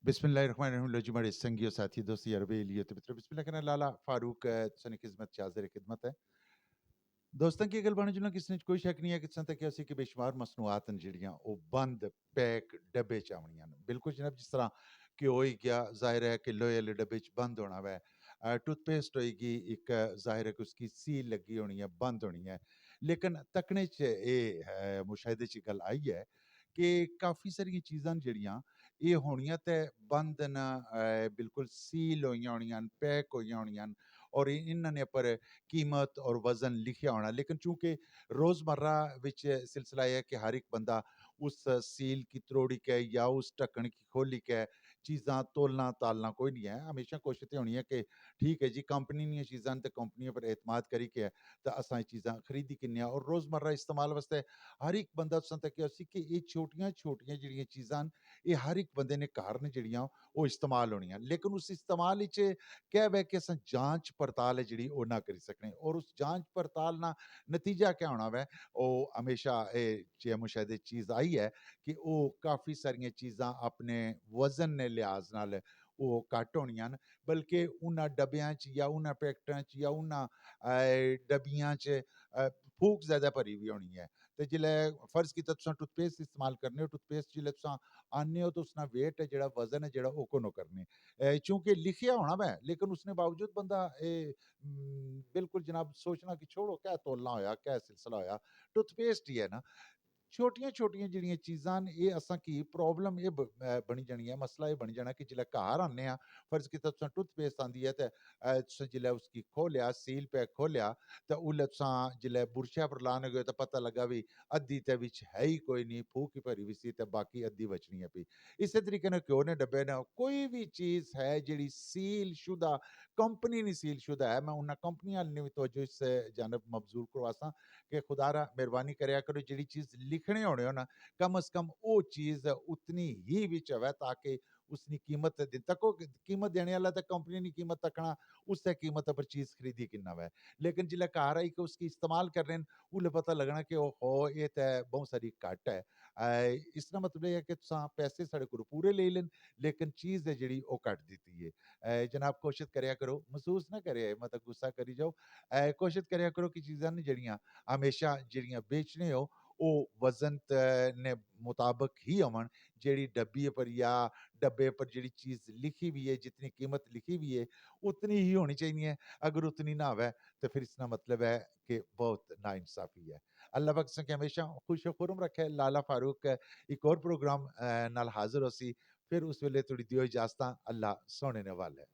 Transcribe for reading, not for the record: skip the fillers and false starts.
बिस्मिल्लाहिर्रहमानिर्रहीम लो जी मेरे संगियो साथी दोस्ती अरबे लिए तो मित्रों बिस्मिल्लाह कहना लाला फारूक सने खिदमत चाजर खिदमत है दोस्तों की गल बने जुलना किसने कोई शक नहीं है कि संत क्या कि बेशुमार मसनूआत न जिहड़ियां ओ बंद पैक डब्बे च आवणियां न बिल्कुल जनाब जिस तरह कि हो ही गया जाहिर है कि लोहे वाले डब्बे च बंद होना वै टूथपेस्ट होएगी एक जाहिर है कि उसकी सील लगी होनी है बंद होनी है लेकिन तकने च एह् मुशाहिदे च गल आई है कि काफ़ी सारियां चीज़ां न जेह्ड़ियां एह् होनियां ते बंद न बिल्कुल सील होइयां होनियां न पैक होइयां होनियां न और इन्हां ने पर कीमत और वज़न लिखिया होना लेकिन चूंकि रोज़मर्रा विच सिलसिला एह् है कि हर एक बंदा उस सील की त्रोड़ी के या उस ढक्कन की खोली के चीज़ां तोलना तालना कोई नहीं है हमेशा कोशिश होनी है कि ठीक है जी कंपनी दियां चीज़ां न ते कंपनी पर एतमाद करी के ते असां एह् चीज़ां खरीदी किन्ने और रोज़मर्रा इस्तेमाल वास्ते हर एक बंदा तुसां तक्केआ उसी कि एह् छोटियां छोटियां जेह्ड़ियां चीज़ां न एह् हर एक बंदे ने घर न जेह्ड़ियां ओह् इस्तेमाल होनियां लेकिन उस इस्तेमाल च क्या है कि असां जांच पड़ताल है जेह्ड़ी ओह् ना करी सकने और उस जांच पड़ताल ना नतीजा क्या होना वै ओह् हमेशा एह् जे मुशाहिदे च चीज़ आई है कि ओह् काफ़ी सारियां चीज़ां अपने वज़न दे लिहाज नाल ओह् घट्ट होनियां न बल्कि उन्हां डब्बियां च या उन्हां पैकेटां च या उन्हां डब्बियां च फूक ज़्यादा भरी दी होनी है ते जिल्लै फर्ज़ कीता तुसां टूथपेस्ट इस्तेमाल करने हो टूथपेस्ट जिल्लै तुसां आह्नने हो तो उसदा वेट है जेह्ड़ा वज़न है जेह्ड़ा ओह् कोनो करने चूंकि लिखिया होना वै लेकिन उसने बावजूद बंदा बिल्कुल जनाब सोचना कि छोड़ो क्या तोलना होया क्या सिलसिला होया टूथपेस्ट ही है ना छोटियां छोटियां जेह्ड़ियां चीज़ां न एह् असां की प्रॉब्लम एह् बनी जानी है मसला एह् बनी जाना कि जिल्लै घर आन्ने आं फर्ज़ कीता तुसां टूथपेस्ट आंदी है ते तुसें जिल्लै उसगी खोलेआ सील पैक खोलेआ ते उल्लै तुसां जिल्लै बुरशै पर लान लगे ते पता लग्गा भी अद्धी ते बिच है ही कोई नहीं फूक ही भरी हुई सी ते बाकी अद्धी बचनी है भी इस्सै तरीके नाल घ्यो ने डब्बे न कोई भी चीज़ है जेह्ड़ी सील शुदा कंपनी नी सील शुदा है मैं उन्हां कंपनी आह्लें ने भी तवज्जो इस जानब मबज़ूल करवासां कि खुदारा मेहरबानी करेआ करो जेह्ड़ी चीज़ लिखने होने हो ना कम अज़ कम वो चीज़ उतनी ही बिच होवै ताकि उसकी कीमत तको कीमत देने आह्ला ते कंपनी दी कीमत तक्कना उससे कीमत पर चीज़ खरीदी किन्ना वै लेकिन जिल्लै घर आई के उसकी इस्तेमाल करने न उल्लै पता लगना कि ओहो एह् ते बहुत सारी घट्ट है इसदा मतलब एह् है कि तुसां पैसे साढ़े कोला पूरे लेई ले लेकिन चीज़ है जेह्ड़ी ओह् घट्ट दित्ती है जनाब कोशिश करेआ करो महसूस ना करेआ मतलब गुस्सा करी जाओ कोशिश करेआ करो कि चीज़ां न जेह्ड़ियां हमेशा जेह्ड़ियां बेचने हो ओह् वज़न ने मुताबिक ही होवन जेह्ड़ी डब्बी पर या डब्बे पर जेह्ड़ी चीज़ लिखी हुई है जितनी कीमत लिखी हुई है उतनी ही होनी चाहिए है अगर उतनी ना होवै तो फिर इसका मतलब है कि बहुत नाइंसाफ़ी है अल्लाह पाक तुसें गी हमेशा खुश खुर्म रखे लाला फारूक एक और प्रोग्राम नाल हाज़र होसी फिर उस वेले थोड़ी दियो इजाज़तां अल्लाह सोहने ने वाले